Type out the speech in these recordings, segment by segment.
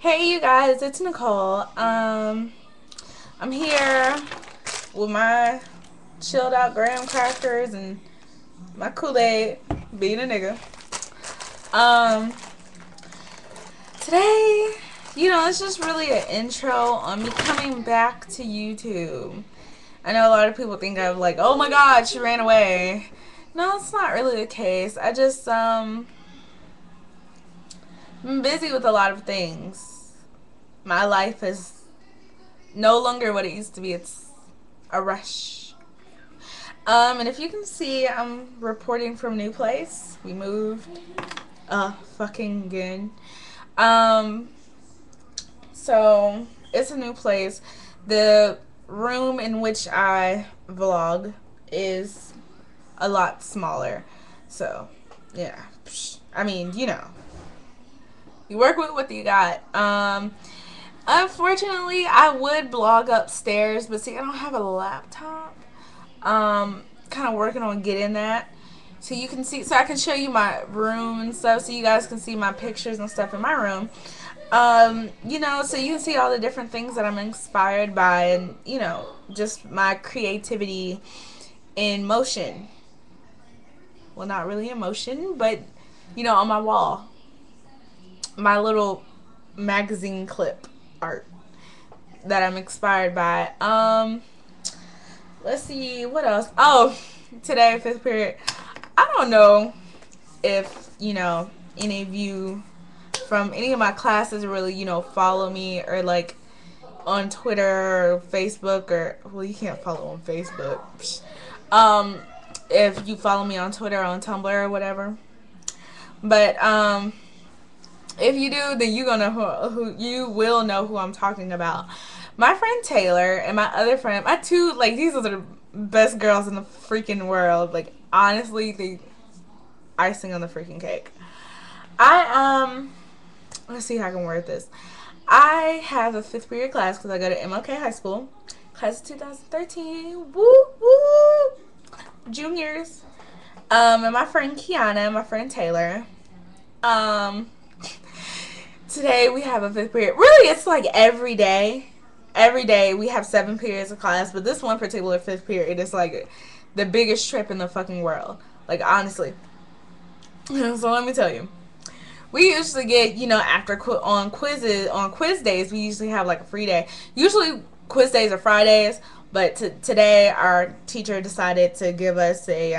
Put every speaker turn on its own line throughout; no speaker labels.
Hey you guys, it's Nicole. I'm here with my chilled out graham crackers and my Kool-Aid, being a nigga. Um, Today, it's just really an intro on me coming back to YouTube. I know a lot of people think I'm like, oh my god, she ran away. No, it's not really the case. I'm busy with a lot of things. My life is no longer what it used to be. It's a rush. And if you can see, I'm reporting from a new place. We moved. Fucking good. Um, so it's a new place. The room in which I vlog is a lot smaller. So, yeah. I mean, you work with what you got. Unfortunately, I would blog upstairs, but see, I don't have a laptop. Kind of working on getting that. So you can see, so I can show you my room and stuff, so you guys can see my pictures and stuff in my room. So you can see all the different things that I'm inspired by, and just my creativity in motion. Well, not really in motion, but on my wall, my little magazine clip art that I'm inspired by. Let's see what else. Oh, today, fifth period. I don't know if any of you from any of my classes really follow me, or like on Twitter or Facebook, or well, you can't follow on Facebook. If you follow me on Twitter, on Tumblr, or whatever. But if you do, then you gonna who you will know who I'm talking about. My friend Taylor and my other friend, my two, like, these are the best girls in the freaking world. Like, honestly, the icing on the freaking cake. Let's see how I can word this. I have a fifth period class because I go to MLK High School, class of 2013. Woo woo, juniors. And my friend Kiana and my friend Taylor. Today we have a fifth period. Really, it's like every day. Every day we have 7 periods of class, but this one particular fifth period is like the biggest trip in the fucking world. Like, honestly. So let me tell you. We usually get, after on quiz days, we usually have like a free day. Usually quiz days are Fridays, but today our teacher decided to give us a,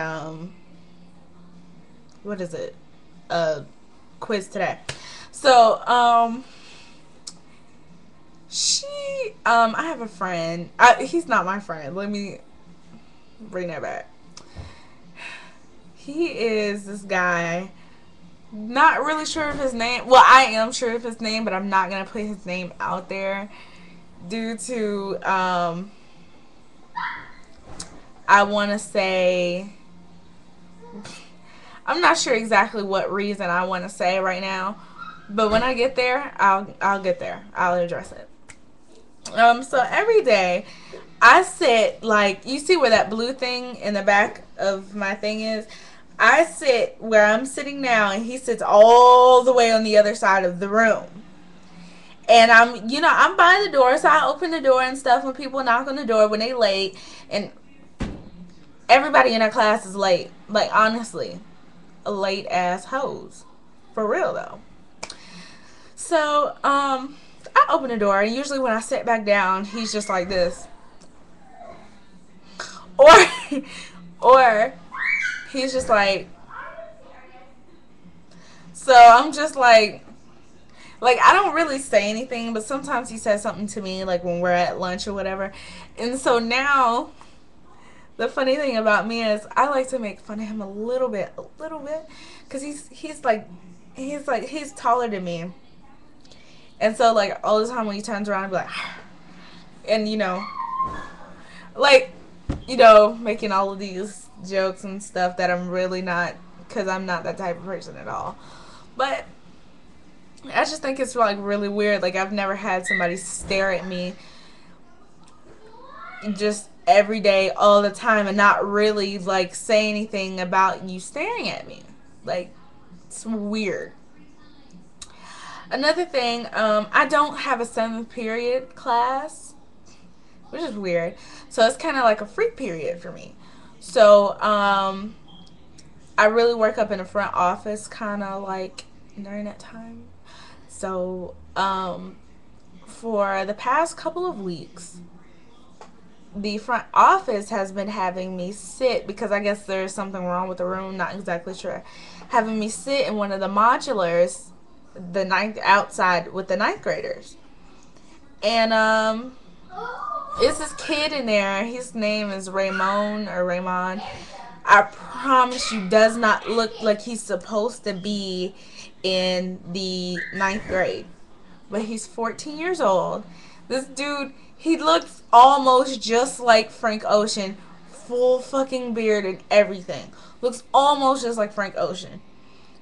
what is it? A quiz today. So, I have a friend. He's not my friend. Let me bring that back. He is this guy. Not really sure of his name. Well, I am sure of his name, but I'm not going to put his name out there due to, I want to say, I'm not sure exactly what reason I want to say right now, but when I get there, I'll get there. I'll address it. So every day I sit, like, you see where that blue thing in the back of my thing is? I sit where I'm sitting now, and he sits all the way on the other side of the room. And I'm by the door, so I open the door and stuff when people knock on the door when they late, and everybody in our class is late. Like, honestly, late ass hoes. For real though. So, I open the door, and usually when I sit back down, he's just like this. Or he's just like, so I'm just like I don't really say anything, but sometimes he says something to me, like when we're at lunch or whatever. And so now, the funny thing about me is I like to make fun of him a little bit, because he's taller than me. And so, like, all the time when he turns around, I'd be like, and, making all of these jokes and stuff that I'm really not, because I'm not that type of person at all. But I just think it's, like, really weird. Like, I've never had somebody stare at me just every day, all the time, and not really, like, say anything about you staring at me. Like, it's weird. Another thing, I don't have a 7th period class, which is weird. So it's kind of like a free period for me. So I really work up in the front office, kind of like during that time. So for the past couple of weeks, the front office has been having me sit, because I guess there's something wrong with the room, not exactly sure, having me sit in one of the modulars, the ninth, outside with the ninth graders. And it's this kid in there. His name is Raymond or Raymond. I promise you, does not look like he's supposed to be in the ninth grade. But he's 14 years old. This dude, he looks almost just like Frank Ocean. Full fucking beard and everything. Looks almost just like Frank Ocean.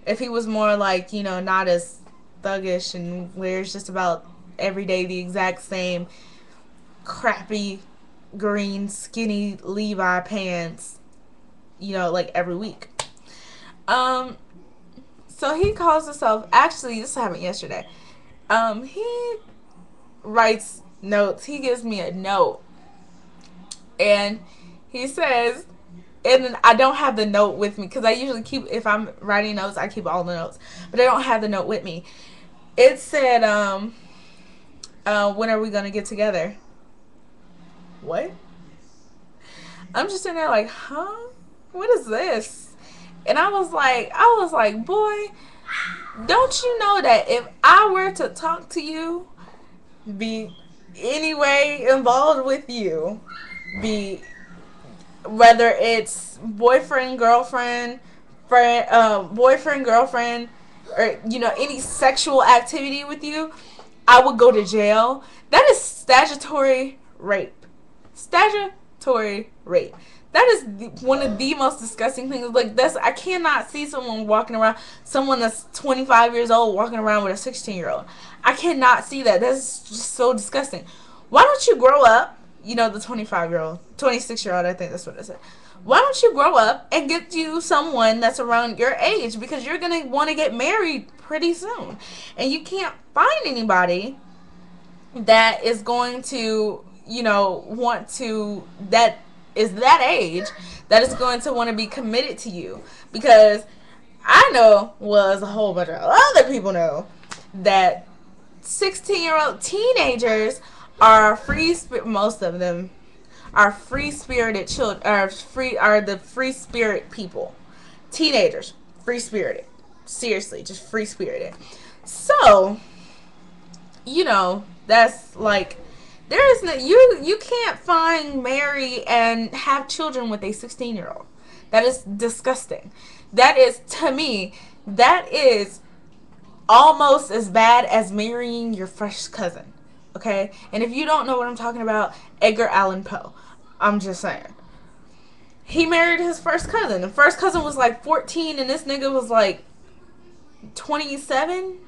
If he was more like, you know, not as thuggish and wears just about every day the exact same crappy green skinny Levi pants, you know, like every week. So he calls himself, actually this happened yesterday. He writes notes. He gives me a note and he says, and then I don't have the note with me because I usually keep, if I'm writing notes, I keep all the notes, but I don't have the note with me. It said, when are we gonna get together? What? I'm just sitting there like, huh? What is this? And I was like, boy, don't you know that if I were to talk to you, be any way involved with you, be whether it's boyfriend, girlfriend, boyfriend, girlfriend, or, you know, any sexual activity with you, I would go to jail. That is statutory rape. Statutory rape. That is one of the most disgusting things. Like, that's, I cannot see someone walking around, someone that's 25 years old walking around with a 16-year-old. I cannot see that. That's just so disgusting. Why don't you grow up? You know, the 25-year-old, 26-year-old, I think that's what it said. Why don't you grow up and get you someone that's around your age? Because you're going to want to get married pretty soon. And you can't find anybody that is going to, you know, want to, that is that age, that is going to want to be committed to you. Because I know, well, as a whole bunch of other people know, that 16-year-old teenagers are free, most of them are free-spirited children, are the free-spirit people. Teenagers, free-spirited. Seriously, just free-spirited. So, you know, that's like, there is no, you can't find, marry, and have children with a 16-year-old. That is disgusting. That is, to me, that is almost as bad as marrying your first cousin. Okay? And if you don't know what I'm talking about, Edgar Allan Poe. I'm just saying. He married his first cousin. The first cousin was like 14 and this nigga was like 27.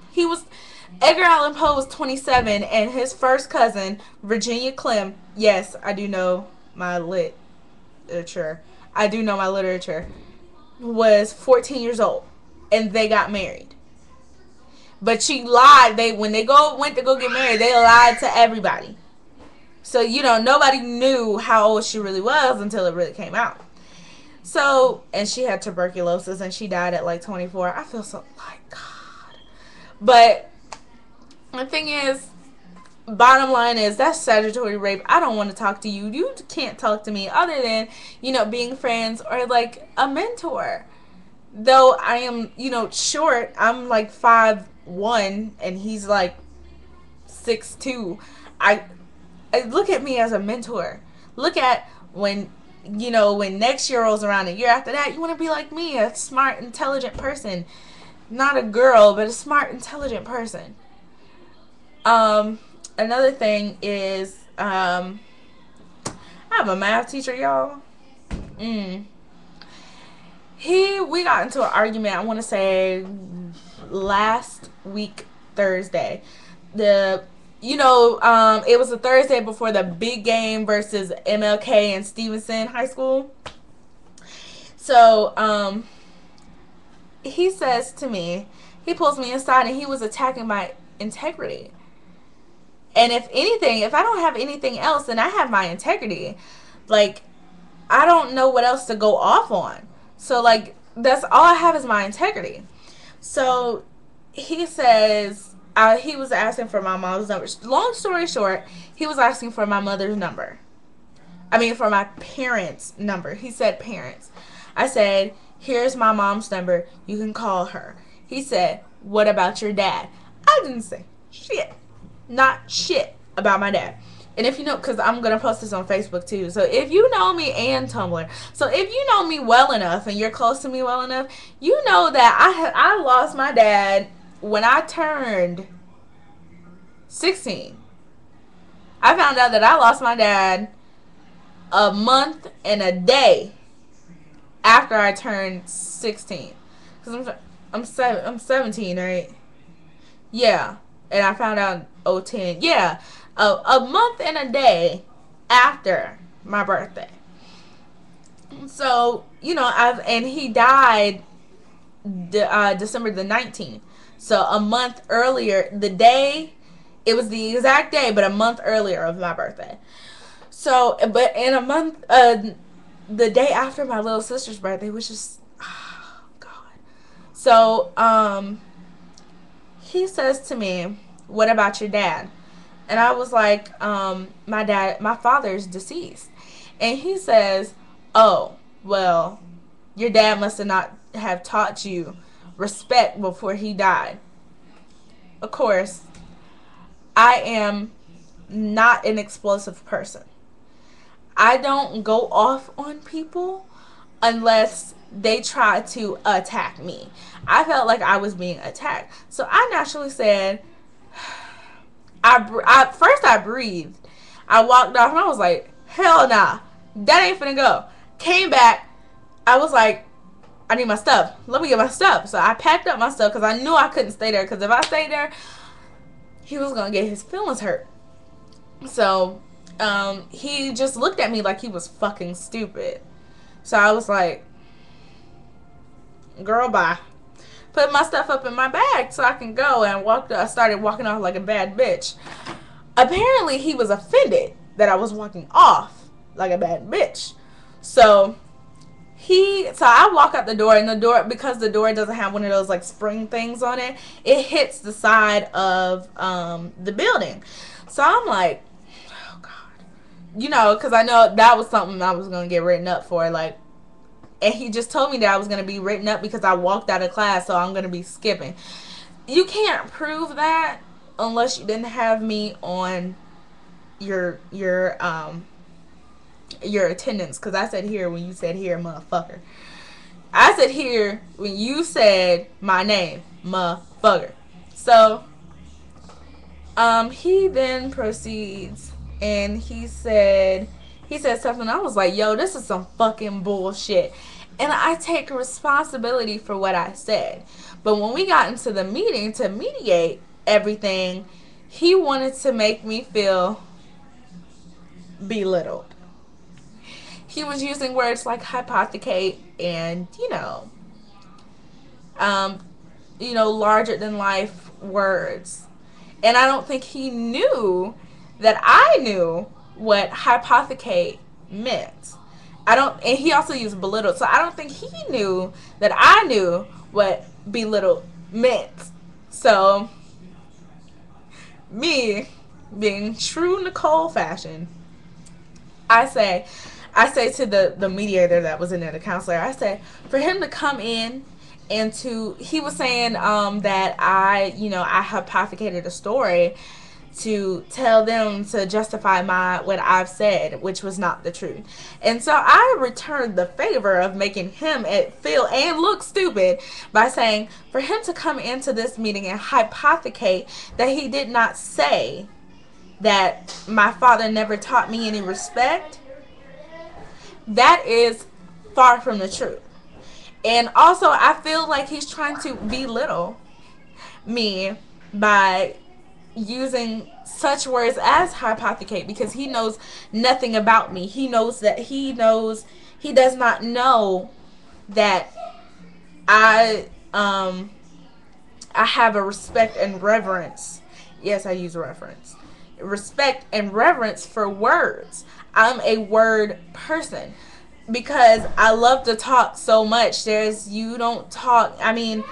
Edgar Allan Poe was 27 and his first cousin, Virginia Clem, yes, I do know my literature. I do know my literature. Was 14 years old and they got married. But she lied. When they went to go get married, they lied to everybody. So, you know, nobody knew how old she really was until it really came out. So, and she had tuberculosis and she died at like 24. I feel so, like, God. But the thing is, bottom line is, that's statutory rape. I don't want to talk to you. You can't talk to me other than, you know, being friends or like a mentor. Though I am, you know, short. I'm like 5'1" and he's like 6'2". I look at me as a mentor. Look at when, you know, when next year rolls around, a year after that, you want to be like me, a smart, intelligent person. Not a girl, but a smart, intelligent person. Another thing is, I have a math teacher, y'all. We got into an argument, I want to say, last week, Thursday. It was the Thursday before the big game versus MLK and Stevenson High School. So, he says to me, he pulls me aside and he was attacking my integrity. And if anything, if I don't have anything else, then I have my integrity. Like, I don't know what else to go off on. So, like, that's all I have is my integrity. So, he says, he was asking for my mom's number. Long story short, he was asking for my mother's number. I mean, for my parents' number. He said parents. I said, here's my mom's number. You can call her. He said, what about your dad? I didn't say shit. Not shit about my dad. And if you know, because I'm going to post this on Facebook too. So if you know me and Tumblr. So if you know me well enough and you're close to me well enough, you know that I lost my dad when I turned 16. I found out that I lost my dad a month and a day after I turned 16. Because I'm 17, right? Yeah. And I found out 2010. Yeah. A month and a day after my birthday. So, you know, and he died December the 19th. So a month earlier, it was the exact day, but a month earlier of my birthday. So, but in a month, the day after my little sister's birthday, which is, oh God. So, he says to me, what about your dad? And I was like, my father's deceased. And he says, oh, well, your dad must have not have taught you respect before he died. Of course, I am not an explosive person. I don't go off on people unless they try to attack me. I felt like I was being attacked. So I naturally said, first I breathed. I walked off and I was like, hell nah, that ain't finna go. Came back. I was like, I need my stuff. Let me get my stuff. So I packed up my stuff because I knew I couldn't stay there. Because if I stayed there, he was going to get his feelings hurt. So he just looked at me like he was fucking stupid. So I was like, girl, bye. Put my stuff up in my bag so I can go, and I started walking off like a bad bitch. Apparently, he was offended that I was walking off like a bad bitch. So I walk out the door, and because the door doesn't have one of those like spring things on it, it hits the side of the building. So I'm like, oh God, you know, because I know that was something I was gonna get written up for, like. And he just told me that I was going to be written up because I walked out of class, so I'm going to be skipping. You can't prove that unless you didn't have me on your attendance. Because I said here when you said here, motherfucker. I said here when you said my name, motherfucker. So, he then proceeds and he said something. I was like, yo, this is some fucking bullshit. And I take responsibility for what I said. But when we got into the meeting to mediate everything, he wanted to make me feel belittled. He was using words like hypothecate and, larger than life words. And I don't think he knew that I knew what hypothecate meant. And he also used belittle. So I don't think he knew that I knew what belittle meant. So me being true Nicole fashion, I say to the mediator that was in there, the counselor, I said for him to come in and he was saying that I hypothecated a story to tell them to justify what I've said, which was not the truth. And so I returned the favor of making him feel and look stupid by saying for him to come into this meeting and hypothecate that he did not say that my father never taught me any respect, that is far from the truth. And also I feel like he's trying to belittle me by using such words as hypothecate because he knows nothing about me. He does not know that I have a respect and reverence Yes, I use reference. Respect and reverence for words. I'm a word person because I love to talk so much. You don't talk. I mean,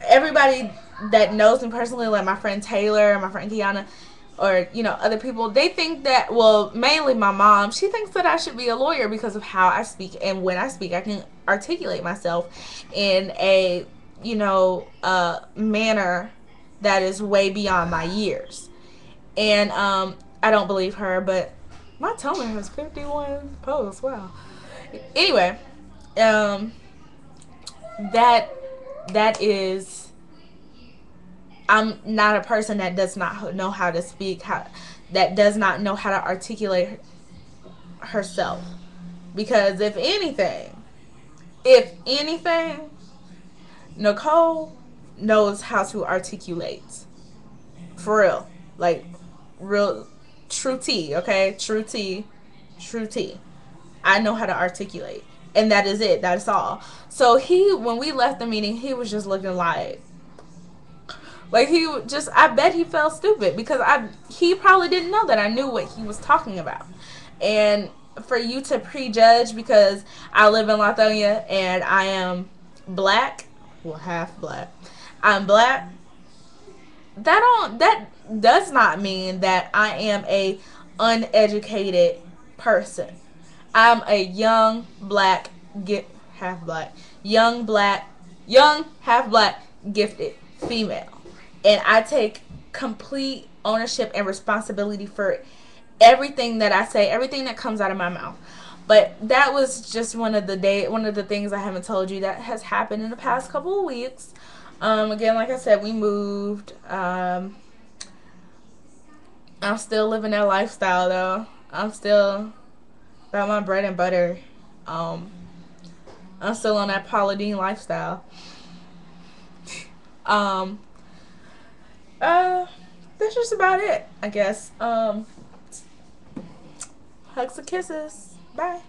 everybody that knows me personally, like my friend Taylor, my friend Kiana, or other people, they think that, well, mainly my mom, she thinks that I should be a lawyer because of how I speak, and when I speak I can articulate myself in a manner that is way beyond my years. And I don't believe her, but my toner has 51 posts. Wow. Anyway, um that that is, I'm not a person that does not know how to speak, that does not know how to articulate herself. Because if anything, Nicole knows how to articulate. For real. Like, real, true tea, okay? True tea. True tea. I know how to articulate. And that is it. That's all. So when we left the meeting, he was just looking like I bet he felt stupid because he probably didn't know that I knew what he was talking about. And for you to prejudge because I live in Lithonia and I am black, well, half black, I'm black, that does not mean that I am a uneducated person. I'm a young black, half black, young half black gifted female, and I take complete ownership and responsibility for everything that I say, everything that comes out of my mouth. But that was just one of the things I haven't told you that has happened in the past couple of weeks. Again, like I said, we moved. I'm still living that lifestyle though. I'm still about my bread and butter. I'm still on that Paula Deen lifestyle. Um, that's just about it, I guess. Hugs and kisses. Bye.